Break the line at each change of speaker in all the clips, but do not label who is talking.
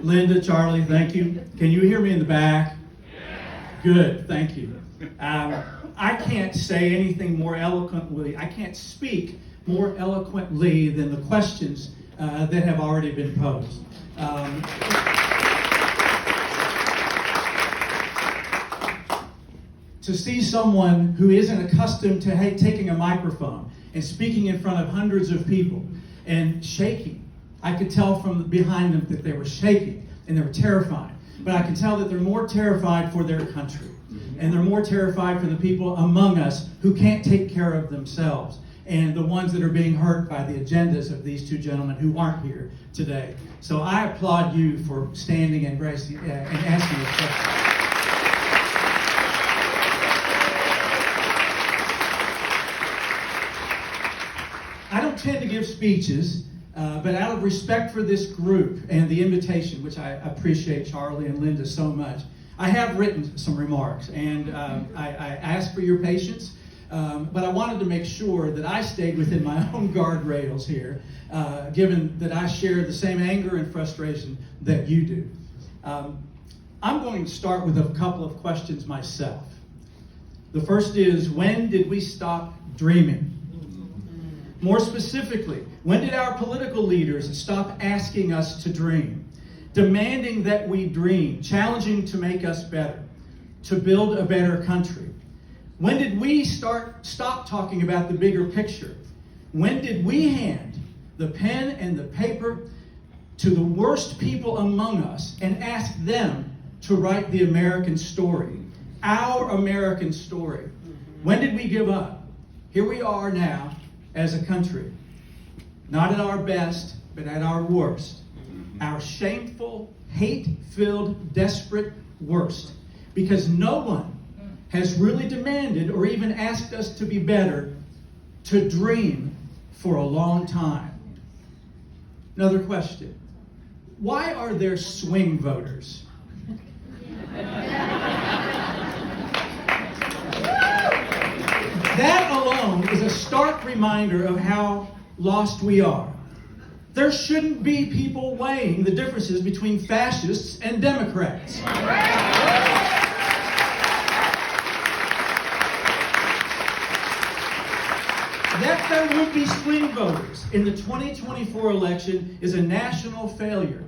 Linda, Charlie, thank you. Can you hear me in the back? Good, thank you. I can't say anything more eloquently. I can't speak more eloquently than the questions that have already been posed. To see someone who isn't accustomed to taking a microphone and speaking in front of hundreds of people and shaking. I could tell from behind them that they were shaking and they were terrified. But I can tell that they're more terrified for their country. And they're more terrified for the people among us who can't take care of themselves and the ones that are being hurt by the agendas of these two gentlemen who aren't here today. So I applaud you for standing and asking this question. I don't tend to give speeches, but out of respect for this group and the invitation, which I appreciate Charlie and Linda so much, I have written some remarks, and I ask for your patience, but I wanted to make sure that I stayed within my own guardrails here, given that I share the same anger and frustration that you do. I'm going to start with a couple of questions myself. The first is, when did we stop dreaming? More specifically, when did our political leaders stop asking us to dream, demanding that we dream, challenging to make us better, to build a better country? When did we stop talking about the bigger picture? When did we hand the pen and the paper to the worst people among us and ask them to write the American story, our American story? When did we give up? Here we are now as a country, not at our best, but at our worst. Our shameful, hate-filled, desperate worst. Because no one has really demanded or even asked us to be better, to dream for a long time. Another question. Why are there swing voters? That alone is a stark reminder of how lost we are. There shouldn't be people weighing the differences between fascists and Democrats. That there would be swing voters in the 2024 election is a national failure.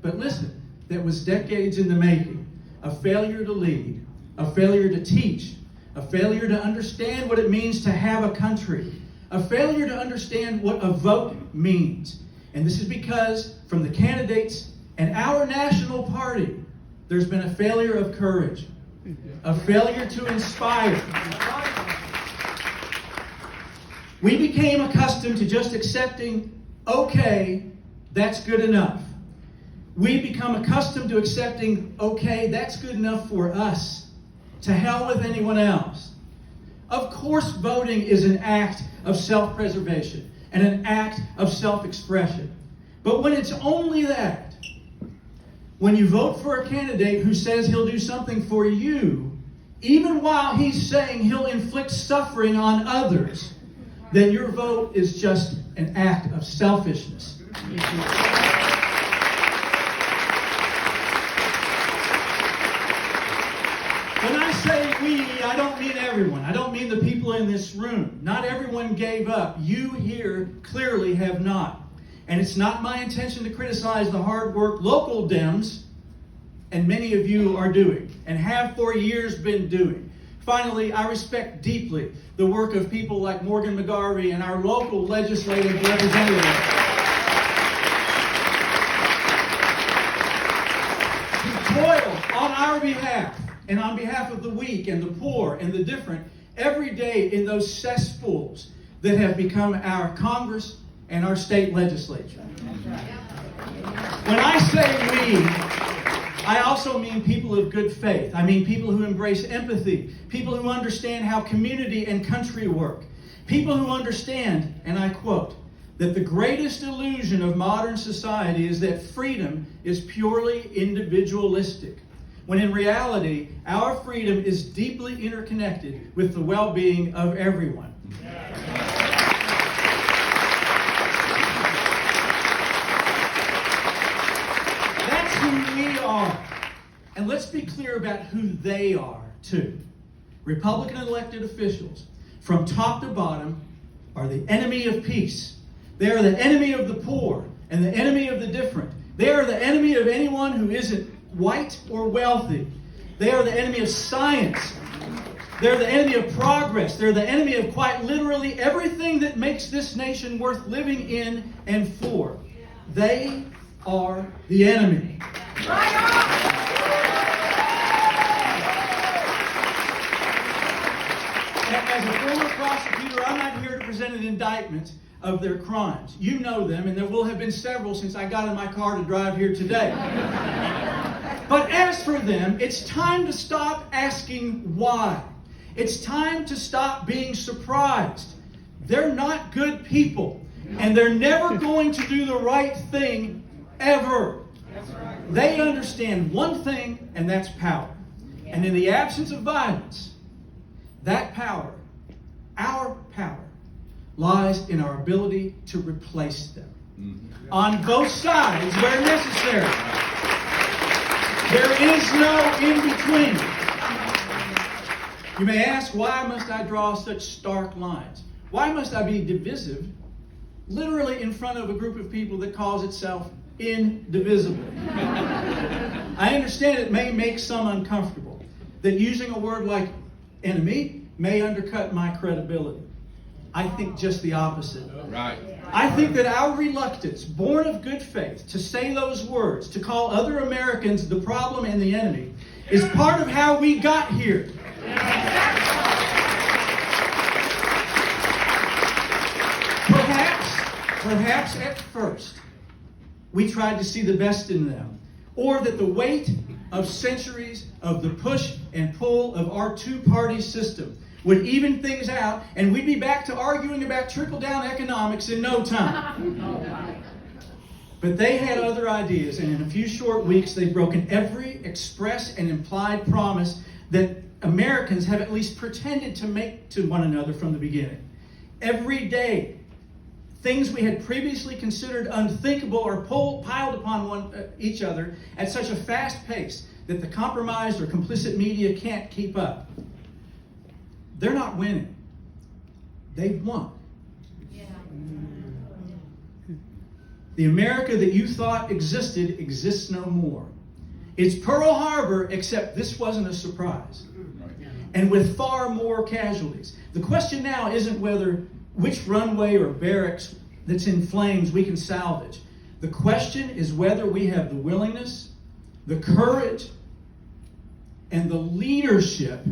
But listen, that was decades in the making. A failure to lead, a failure to teach, a failure to understand what it means to have a country, a failure to understand what a vote means. And this is because from the candidates and our national party, there's been a failure of courage, a failure to inspire. We became accustomed to just accepting, okay, that's good enough. We become accustomed to accepting, okay, that's good enough for us. To hell with anyone else. Of course, voting is an act of self-preservation and an act of self-expression. But when it's only that, when you vote for a candidate who says he'll do something for you, even while he's saying he'll inflict suffering on others, then your vote is just an act of selfishness. When I say we, I don't mean everyone. I don't mean the people in this room. Not everyone gave up. You here clearly have not. And it's not my intention to criticize the hard work local Dems, and many of you are doing, and have for years been doing. Finally, I respect deeply the work of people like Morgan McGarvey and our local legislative representatives who toil on our behalf and on behalf of the weak and the poor and the different every day in those cesspools that have become our Congress and our state legislature. When I say we, I also mean people of good faith. I mean people who embrace empathy, people who understand how community and country work, people who understand, and I quote, that the greatest illusion of modern society is that freedom is purely individualistic, when in reality, our freedom is deeply interconnected with the well-being of everyone. who we are. And let's be clear about who they are, too. Republican elected officials, from top to bottom, are the enemy of peace. They are the enemy of the poor and the enemy of the different. They are the enemy of anyone who isn't white or wealthy. They are the enemy of science. They're the enemy of progress. They're the enemy of quite literally everything that makes this nation worth living in and for. They are the enemy. As a former prosecutor, I'm not here to present an indictment of their crimes. You know them, and there will have been several since I got in my car to drive here today. But as for them, it's time to stop asking why. It's time to stop being surprised. They're not good people, and they're never going to do the right thing, ever. They understand one thing, and that's power. And in the absence of violence, that power, our power, lies in our ability to replace them. On both sides where necessary. There is no in-between. You may ask, why must I draw such stark lines? Why must I be divisive, literally in front of a group of people that calls itself indivisible? I understand it may make some uncomfortable, that using a word like enemy may undercut my credibility. I think just the opposite.
Right.
I think that our reluctance, born of good faith, to say those words, to call other Americans the problem and the enemy, is part of how we got here. Perhaps at first, we tried to see the best in them, or that the weight of centuries of the push and pull of our two-party system would even things out, and we'd be back to arguing about trickle-down economics in no time. But they had other ideas, and in a few short weeks, they've broken every express and implied promise that Americans have at least pretended to make to one another from the beginning. Every day, things we had previously considered unthinkable are piled upon each other at such a fast pace that the compromised or complicit media can't keep up. They're not winning. They've won. Yeah. The America that you thought existed exists no more. It's Pearl Harbor, except this wasn't a surprise. And with far more casualties. The question now isn't which runway or barracks that's in flames we can salvage. The question is whether we have the willingness, the courage, and the leadership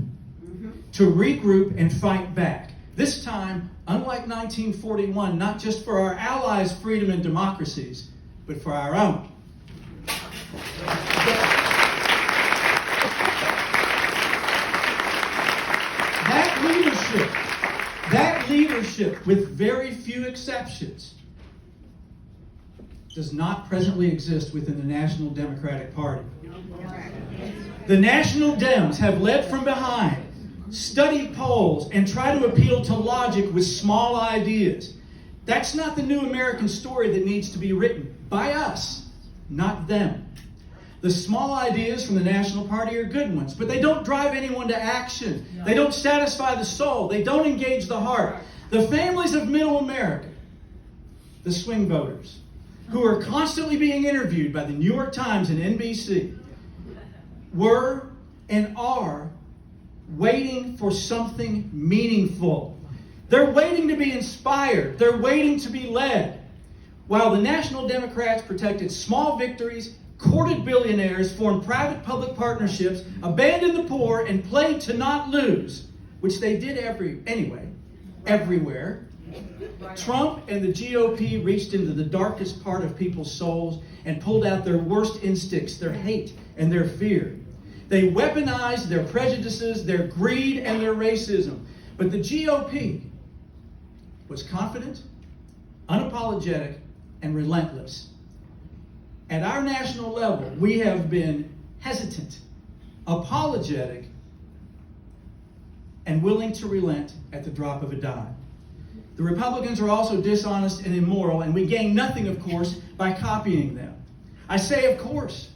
to regroup and fight back. This time, unlike 1941, not just for our allies' freedom and democracies, but for our own. That leadership, with very few exceptions, does not presently exist within the National Democratic Party. The National Dems have led from behind, studied polls, and try to appeal to logic with small ideas. That's not the new American story that needs to be written by us, not them. The small ideas from the National Party are good ones, but they don't drive anyone to action. They don't satisfy the soul. They don't engage the heart. The families of middle America, the swing voters, who are constantly being interviewed by the New York Times and NBC, were and are waiting for something meaningful. They're waiting to be inspired. They're waiting to be led. While the National Democrats protected small victories, courted billionaires, formed private-public partnerships, abandoned the poor, and played to not lose, which they did everywhere, Trump and the GOP reached into the darkest part of people's souls and pulled out their worst instincts, their hate and their fear. They weaponized their prejudices, their greed, and their racism. But the GOP was confident, unapologetic, and relentless. At our national level, we have been hesitant, apologetic, and willing to relent at the drop of a dime. The Republicans are also dishonest and immoral, and we gain nothing, of course, by copying them. I say, of course,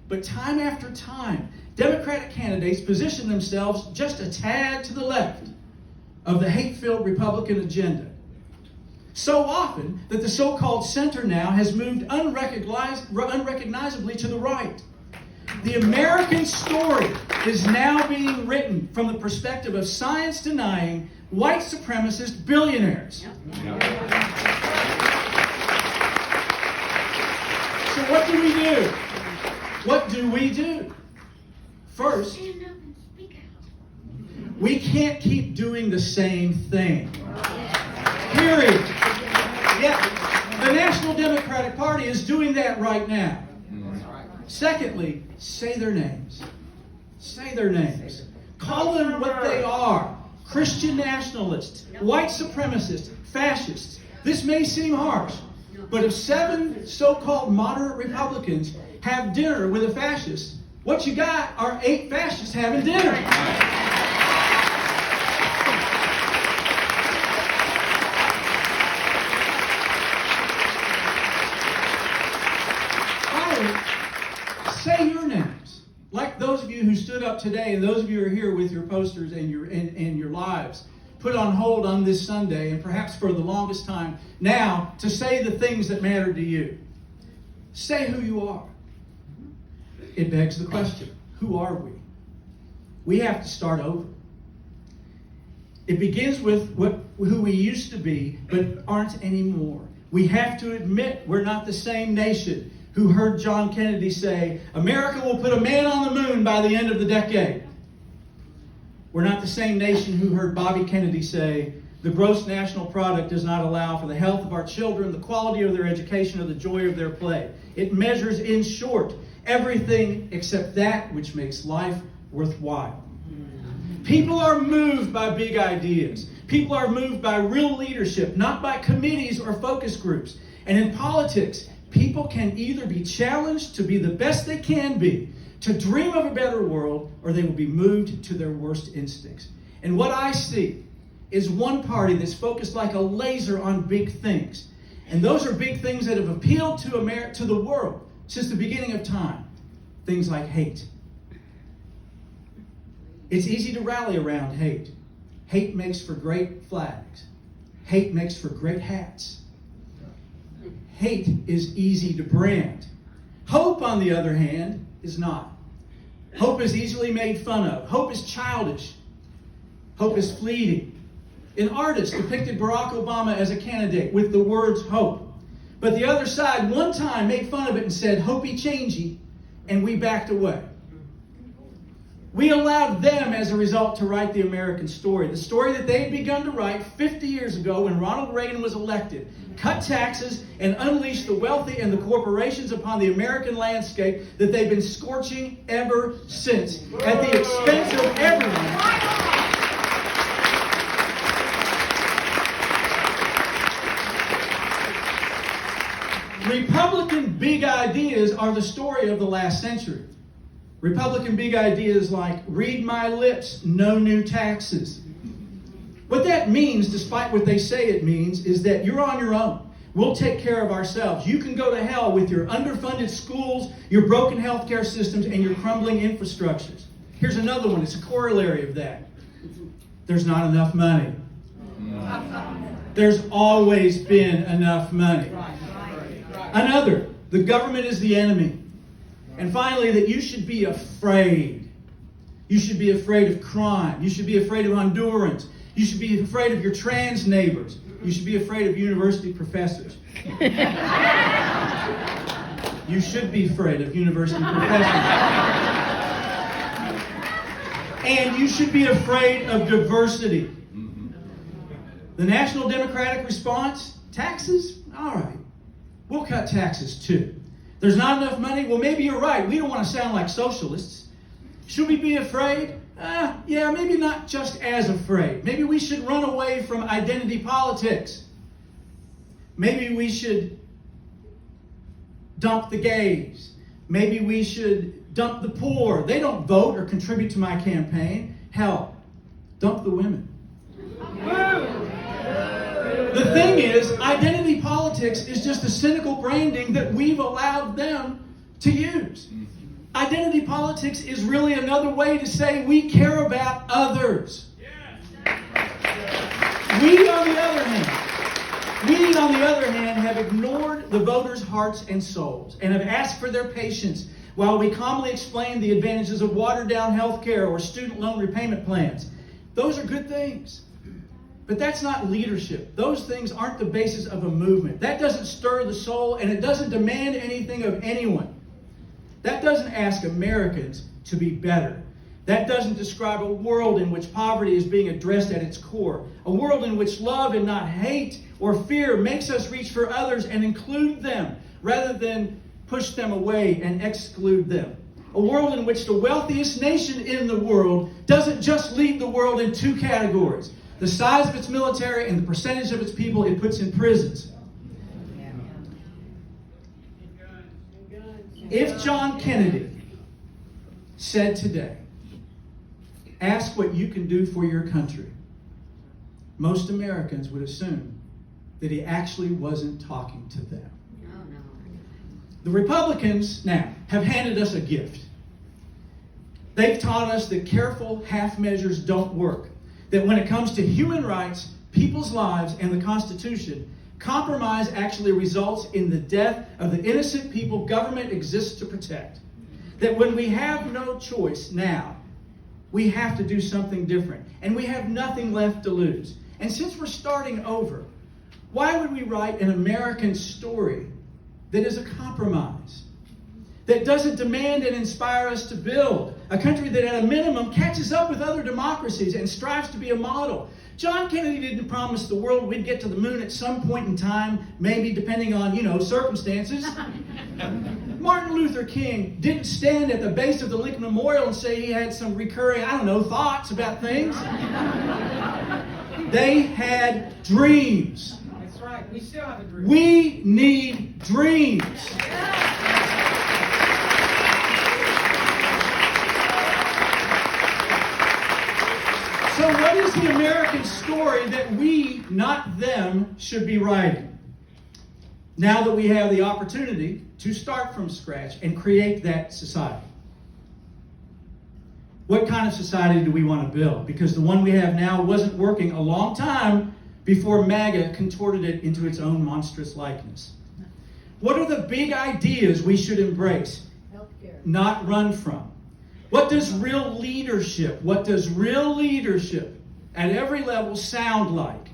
But time after time, Democratic candidates position themselves just a tad to the left of the hate-filled Republican agenda. So often that the so-called center now has moved unrecognizably to the right. The American story is now being written from the perspective of science-denying, white supremacist billionaires. So what do we do? What do we do? First, we can't keep doing the same thing. Period. Yeah, the National Democratic Party is doing that right now. Secondly, say their names. Say their names. Call them what they are. Christian nationalists, white supremacists, fascists. This may seem harsh, but if 7 so-called moderate Republicans have dinner with a fascist, what you got are 8 fascists having dinner. Say your names, like those of you who stood up today, and those of you who are here with your posters and your lives put on hold on this Sunday, and perhaps for the longest time now, to say the things that matter to you. Say who you are. It begs the question, who are we? We have to start over. It begins with who we used to be, but aren't anymore. We have to admit we're not the same nation who heard John Kennedy say, America will put a man on the moon by the end of the decade. We're not the same nation who heard Bobby Kennedy say, the gross national product does not allow for the health of our children, the quality of their education, or the joy of their play. It measures, in short, everything except that which makes life worthwhile. People are moved by big ideas. People are moved by real leadership, not by committees or focus groups. And in politics, people can either be challenged to be the best they can be, to dream of a better world, or they will be moved to their worst instincts. And what I see is one party that's focused like a laser on big things. And those are big things that have appealed to the world since the beginning of time. Things like hate. It's easy to rally around hate. Hate makes for great flags. Hate makes for great hats. Hate is easy to brand. Hope, on the other hand, is not. Hope is easily made fun of. Hope is childish. Hope is fleeting. An artist depicted Barack Obama as a candidate with the words hope. But the other side one time made fun of it and said, hopey changey, and we backed away. We allowed them, as a result, to write the American story. The story that they had begun to write 50 years ago when Ronald Reagan was elected. Cut taxes and unleash the wealthy and the corporations upon the American landscape that they've been scorching ever since, at the expense of everyone. Republican big ideas are the story of the last century. Republican big ideas like, read my lips, no new taxes. What that means, despite what they say it means, is that you're on your own. We'll take care of ourselves. You can go to hell with your underfunded schools, your broken healthcare systems, and your crumbling infrastructures. Here's another one. It's a corollary of that. There's not enough money. There's always been enough money. Another, the government is the enemy. And finally, that you should be afraid. You should be afraid of crime. You should be afraid of Hondurans. You should be afraid of your trans neighbors. You should be afraid of university professors. You should be afraid of university professors. And you should be afraid of diversity. The National Democratic response, taxes? All right. We'll cut taxes too. There's not enough money? Well, maybe you're right. We don't want to sound like socialists. Should we be afraid? Yeah, maybe not just as afraid. Maybe we should run away from identity politics. Maybe we should dump the gays. Maybe we should dump the poor. They don't vote or contribute to my campaign. Hell, dump the women. The thing is, identity politics is just a cynical branding that we've allowed them to use. Identity politics is really another way to say we care about others. We, on the other hand, have ignored the voters' hearts and souls and have asked for their patience while we calmly explain the advantages of watered-down health care or student loan repayment plans. Those are good things. But that's not leadership. Those things aren't the basis of a movement. That doesn't stir the soul, and it doesn't demand anything of anyone. That doesn't ask Americans to be better. That doesn't describe a world in which poverty is being addressed at its core. A world in which love and not hate or fear makes us reach for others and include them rather than push them away and exclude them. A world in which the wealthiest nation in the world doesn't just lead the world in two categories: the size of its military and the percentage of its people it puts in prisons. If John Kennedy said today, ask what you can do for your country, most Americans would assume that he actually wasn't talking to them. The Republicans now have handed us a gift. They've taught us that careful half measures don't work. That when it comes to human rights, people's lives, and the Constitution, compromise actually results in the death of the innocent people government exists to protect. That when we have no choice now, we have to do something different. And we have nothing left to lose. And since we're starting over, why would we write an American story that is a compromise? That doesn't demand and inspire us to build a country that at a minimum catches up with other democracies and strives to be a model. John Kennedy didn't promise the world we'd get to the moon at some point in time, maybe depending on, circumstances. Martin Luther King didn't stand at the base of the Lincoln Memorial and say he had some recurring, thoughts about things. They had dreams.
That's right. We still have a dream.
We need dreams. So what is the American story that we, not them, should be writing? Now that we have the opportunity to start from scratch and create that society. What kind of society do we want to build? Because the one we have now wasn't working a long time before MAGA contorted it into its own monstrous likeness. What are the big ideas we should embrace, not run from? What does real leadership at every level sound like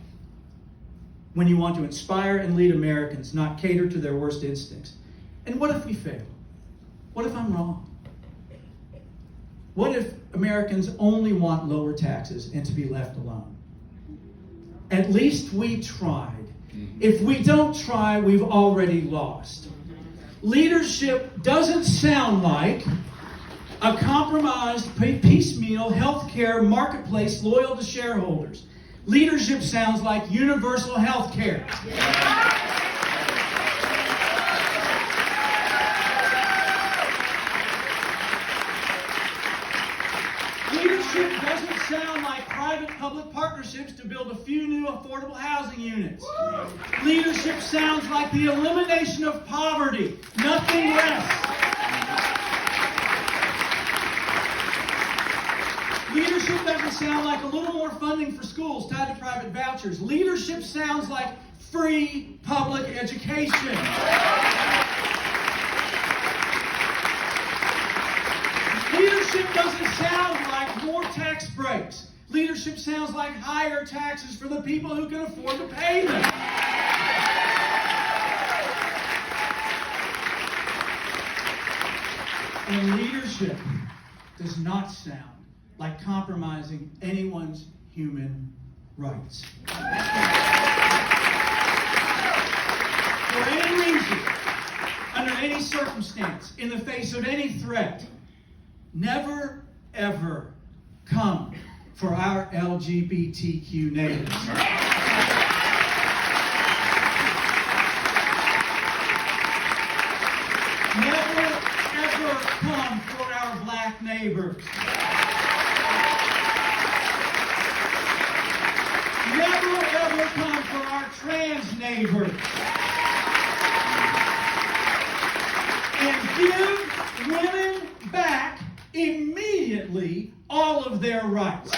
when you want to inspire and lead Americans, not cater to their worst instincts? And what if we fail? What if I'm wrong? What if Americans only want lower taxes and to be left alone? At least we tried. If we don't try, we've already lost. Leadership doesn't sound like a compromised, piecemeal healthcare marketplace loyal to shareholders. Leadership sounds like universal health care. Leadership doesn't sound like private-public partnerships to build a few new affordable housing units. Leadership sounds like the elimination of poverty, nothing less. Leadership doesn't sound like a little more funding for schools tied to private vouchers. Leadership sounds like free public education. Leadership doesn't sound like more tax breaks. Leadership sounds like higher taxes for the people who can afford to pay them. And leadership does not sound like compromising anyone's human rights. For any reason, under any circumstance, in the face of any threat, never, ever come for our LGBTQ neighbors. Never, ever come for our black neighbors. Never, ever come for our trans neighbors. and give women back immediately all of their rights.